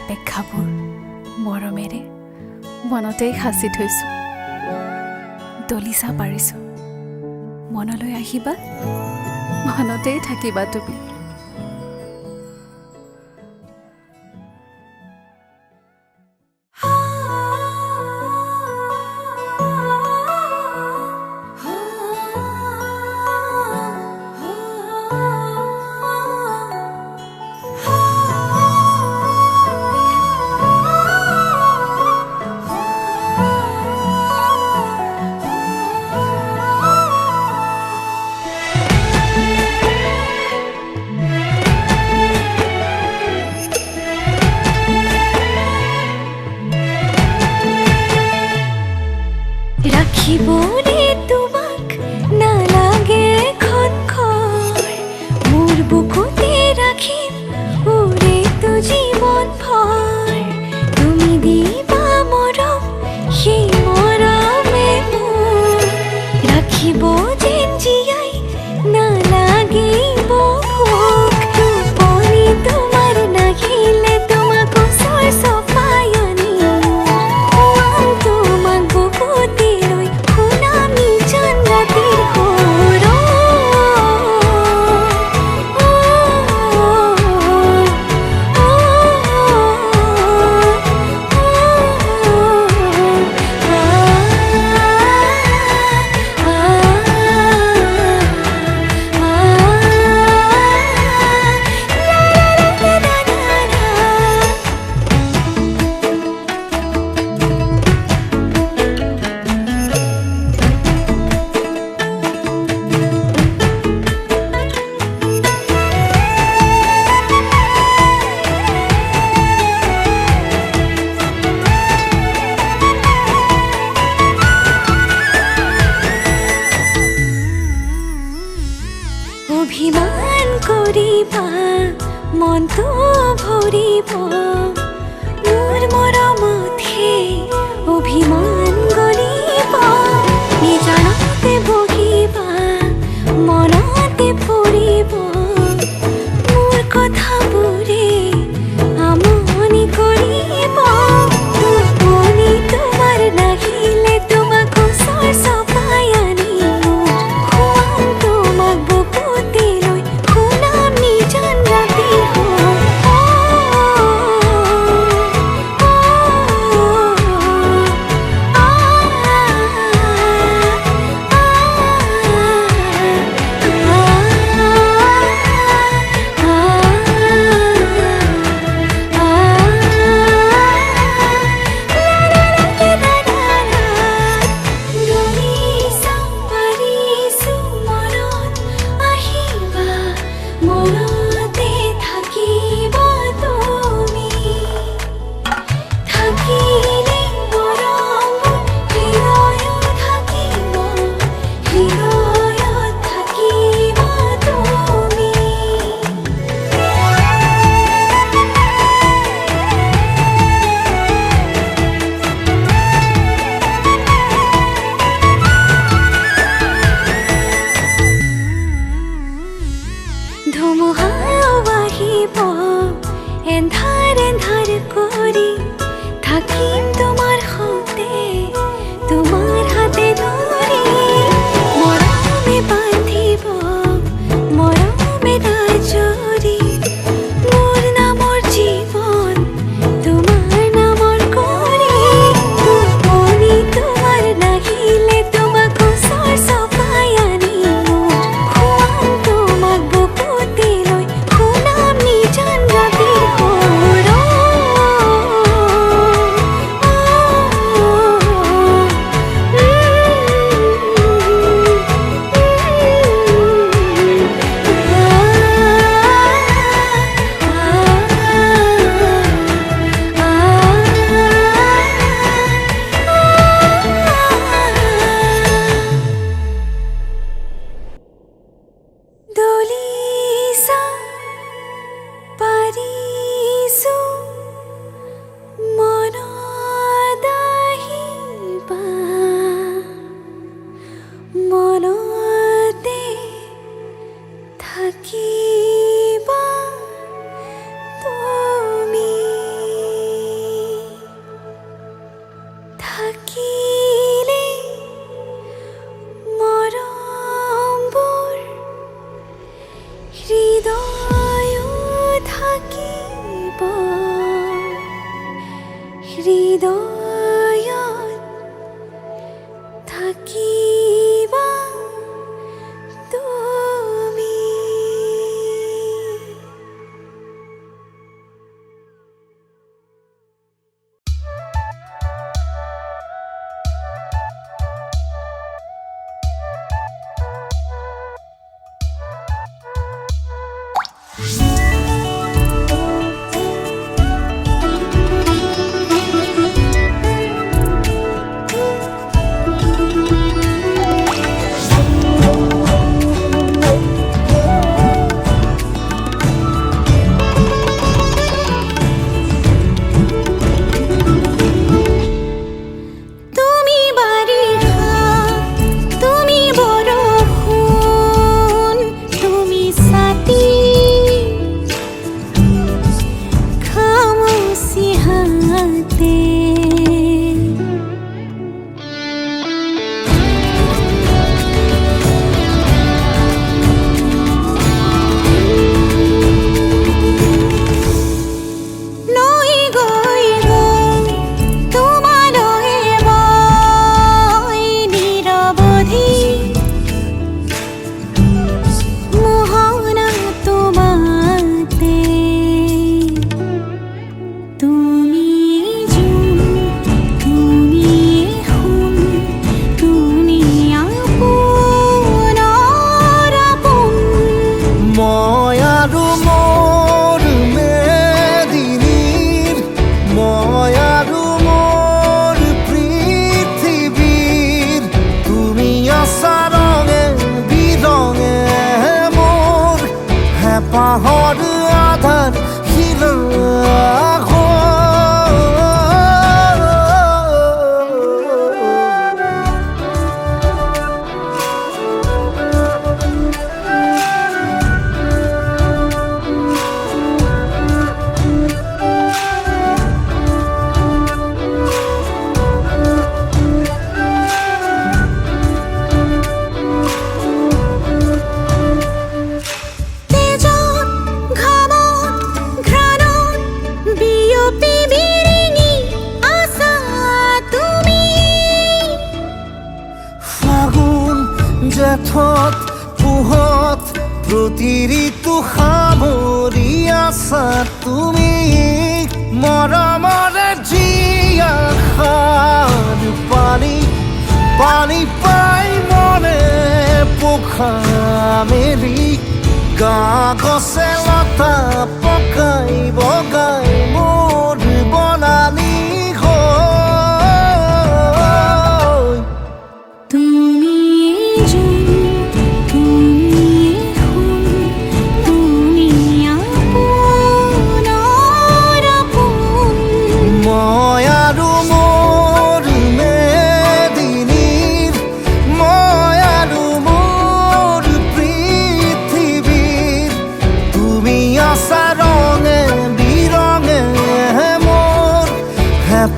অপেক্ষাবোৰ মৰমেৰে মনতেই সাঁচি থৈছোঁ। দলিচা পাৰিছোঁ, মনলৈ আহিবা, মনতেই থাকিবা তুমি। রাখিবরে তোমাক নালাগে খনখৰ, মোৰ বুকুতে ৰাখিম উৰে তো জীৱন ভৰ। তুমি দিবা মৰম, সেই মৰমে মোৰ ৰাখিব যেন জীয়াই, নালাগিব ভোক। টোপনি তোমাৰ নাহিলে তোমাক ওচৰ চপাই আনিম, শুৱাম তোমাক বুকুতে লৈ, শুনামি জান ৰাতিৰ সুৰ। অভিমান কৰিবা, মনটো ভৰিব, মোৰ মৰমতহে অভিমান গলিব। নিজানতে বহিবা, মনতে পৰিব, মোৰ কথাবোৰে আমনি কৰিব। টোপনি তোমাৰ নাহিলে তোমাক ওচৰ চপাই আনিম, শুৱাম তোমাক বুকুতে লৈ, শুনাম নিজান ৰাতিৰ সুৰ। জেঠত পুহত প্ৰতি ঋতু সামৰি আছা তুমি মৰমৰে জীয়া খান পানী পানী পাই মনে পোখা মেলি গা গছে লতা পকাই বগাই মোৰ বনালি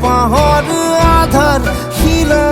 পাহর আধার হিলা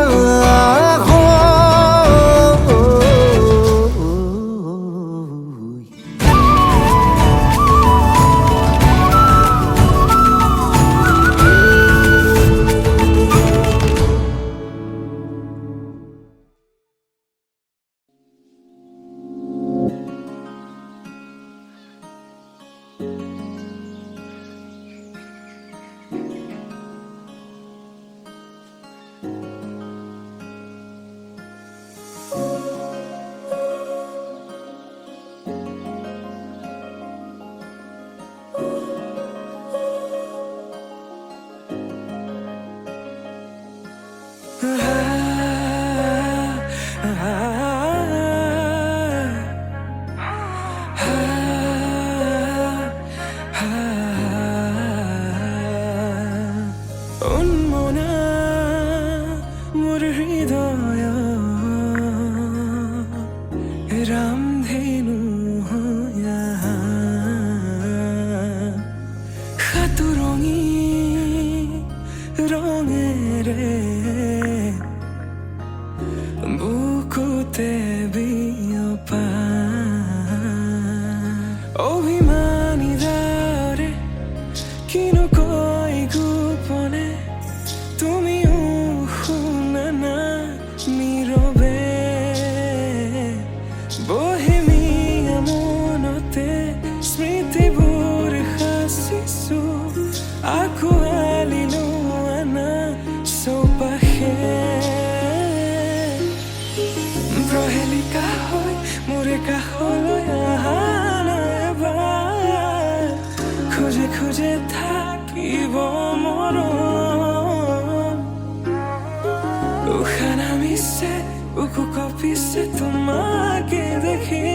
বুকু পিছে তোমাকে দেখি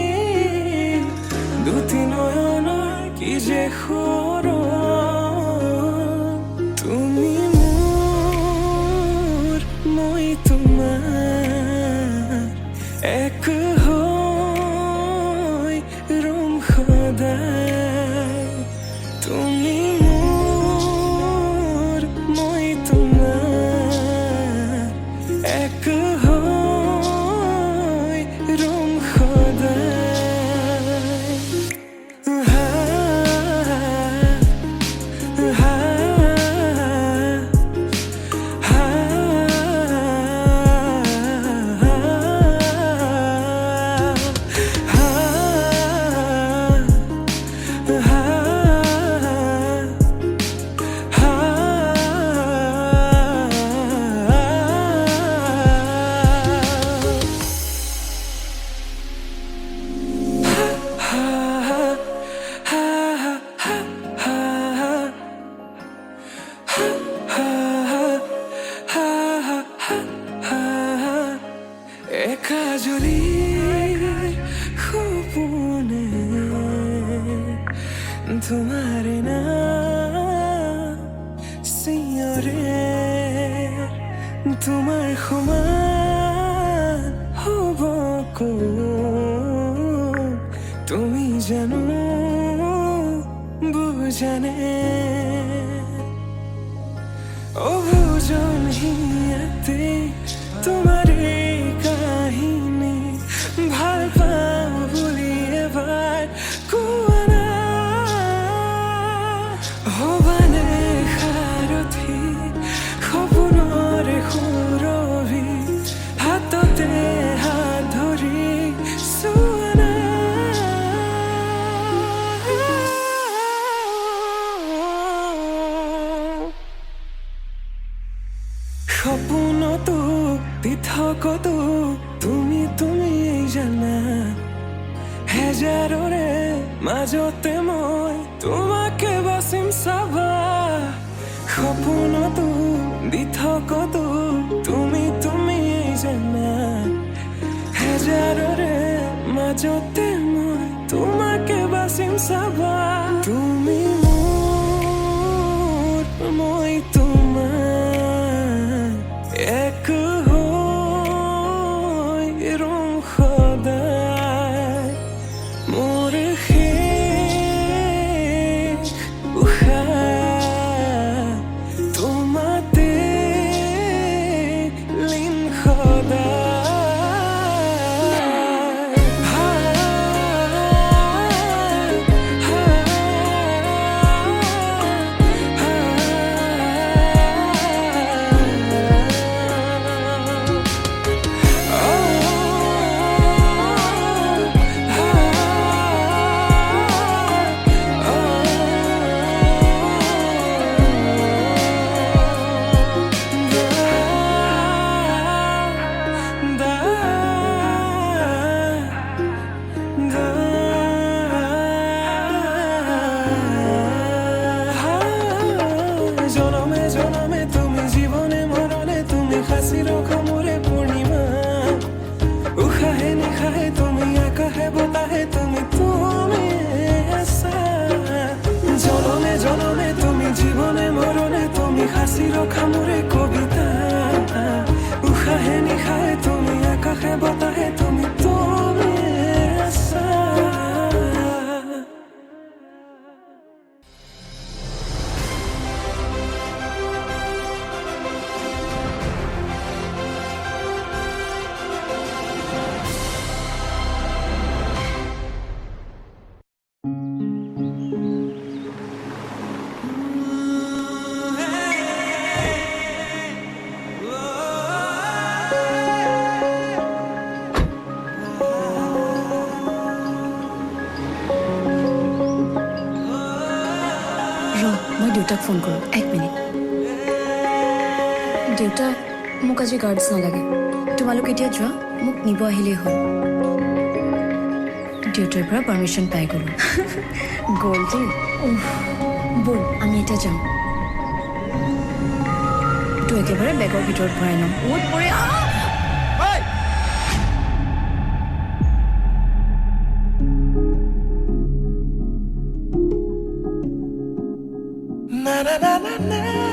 দুটি নয়নৰ কি যে সৰ তুমি মোৰ মই তোমাৰ এক হৈ ৰম সদায় তুমি মোৰ মই তোমাৰ এক হৈ ৰম সদায় तुम्हारे नाम सिंहरे तुम्हार समान हब তুমি জানো বুজানে অবুজন হিয়াতে তোমার এই কাহিনী ভাল পাওঁ বুলি এবাৰ কোৱা না হবানে সাৰথি সপোনৰে সুৰভি হাততে হাত ধৰি চুৱানা সপোনতো পৃথকতো তুমি জানা হেজাৰৰে মাজতে মই তোমাকে বাচিম চাবা সপোনতো পৃথকতো তুমি জানা হেজাৰৰে মাজতে মই তোমাকে বাচিম চাবা তুমি মোৰ মই তোমাৰ এক হৈ ৰম সদায় মোৰ শেষ উশাহ তোমাতে লীন সদায় খামুৰে কবিতা উশাহে নিশাহে তুমি আকাশে বতাহে তুমি আছা দেউতাক ফোন কৰোঁ 1 মিনিট দেউতা মোক আজি গাৰ্ডছ নালাগে তোমালোক এতিয়া যোৱা মোক নিব আহিলেই হ'ল দেউতাৰ পৰা পাৰ্মিশ্যন পাই গ'লো গ'ল দেই ব'ল আমি এতিয়া যাম তো একেবাৰে বেগৰ ভিতৰত ভৰাই ল'ম ওত পৰে na na na na.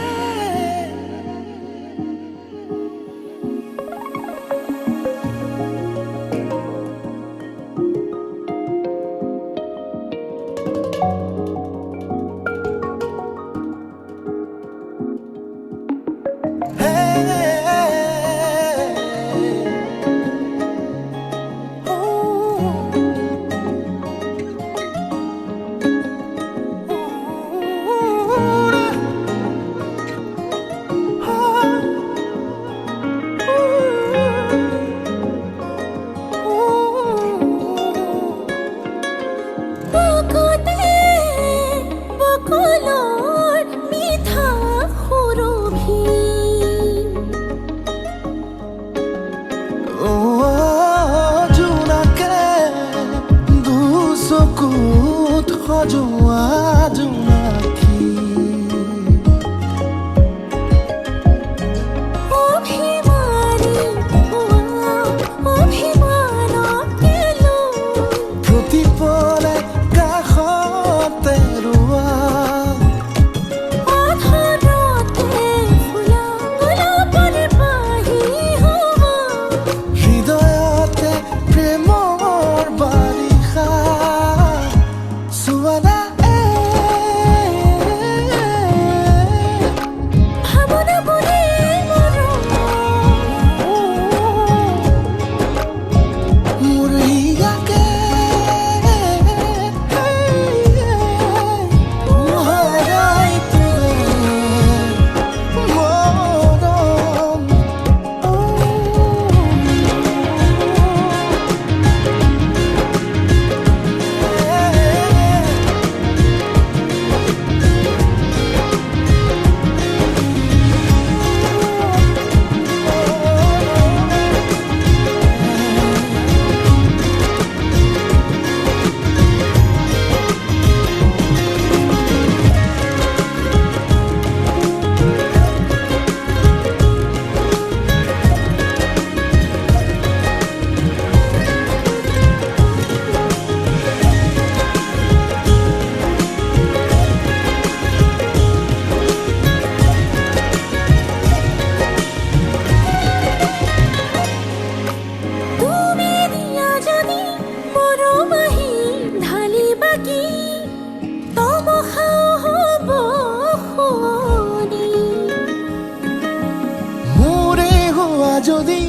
যদি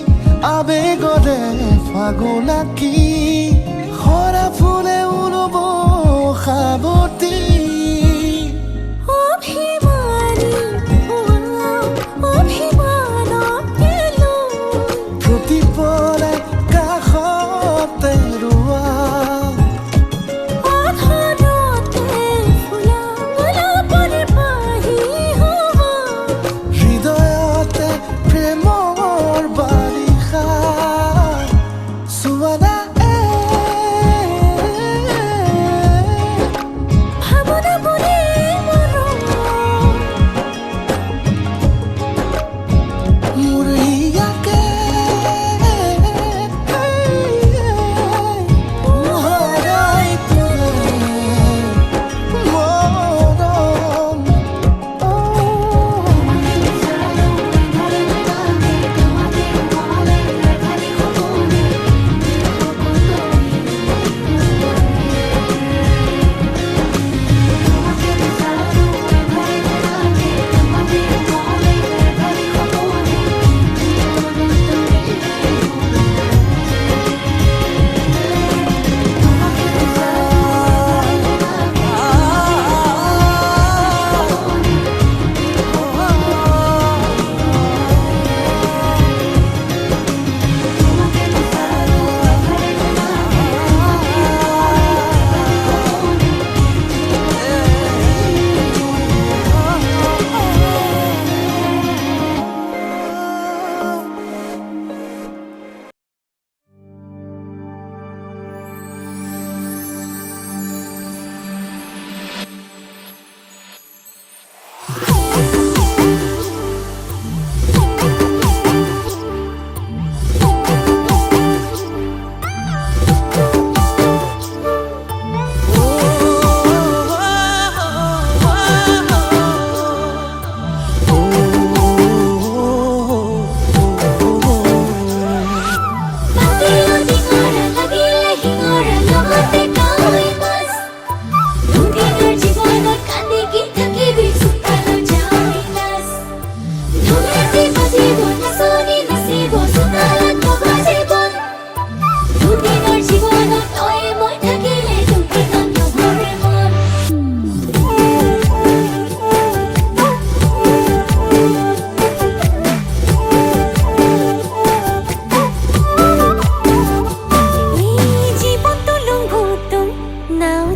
আবেগৰে ফাগুনাকি হৰা ফুলে উলব সাৱতী প্ৰতিপলে কাষতে ৰোৱা হৃদয়তে প্ৰেমৰ বাৰিষা সুৱানা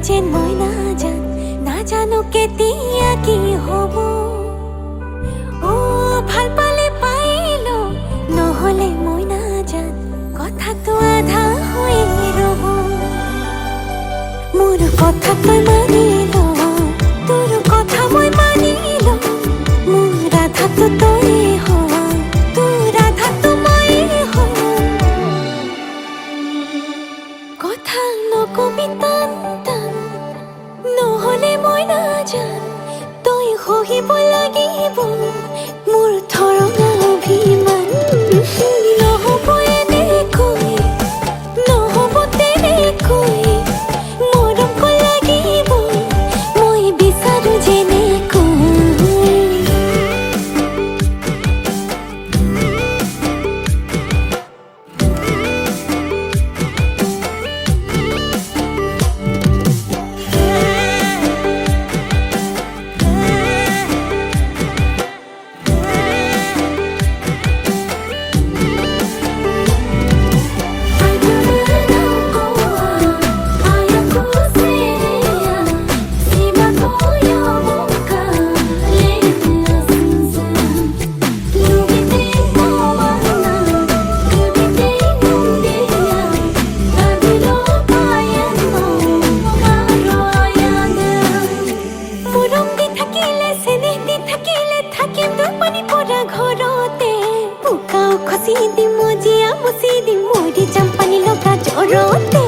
যেন মই নাজানো কেতিয়া কি হ'ব অ ভাল পালে পাইলো নহলে মই নাজান কথাটো আধা হৈ ৰ'ব মোৰ কথা তই মানি ল তোৰ কথা মই মানি ল মোৰ ৰাধাটো তই হোৱা তোৰ ৰাধাটো মই হোৱা কথা নকবি টান টান নহলে মই নাজান তই সহিব লাগিব মোৰ ধৰণা অভিমান নহ'ব এনেকৈ নহ'ব তেনেকৈ মৰম লাগিব মই বিচাৰো যেনেকৈ খসি দিম মজিয়া মুচি দিম মৰি যাম পানী লগা জ্বৰতে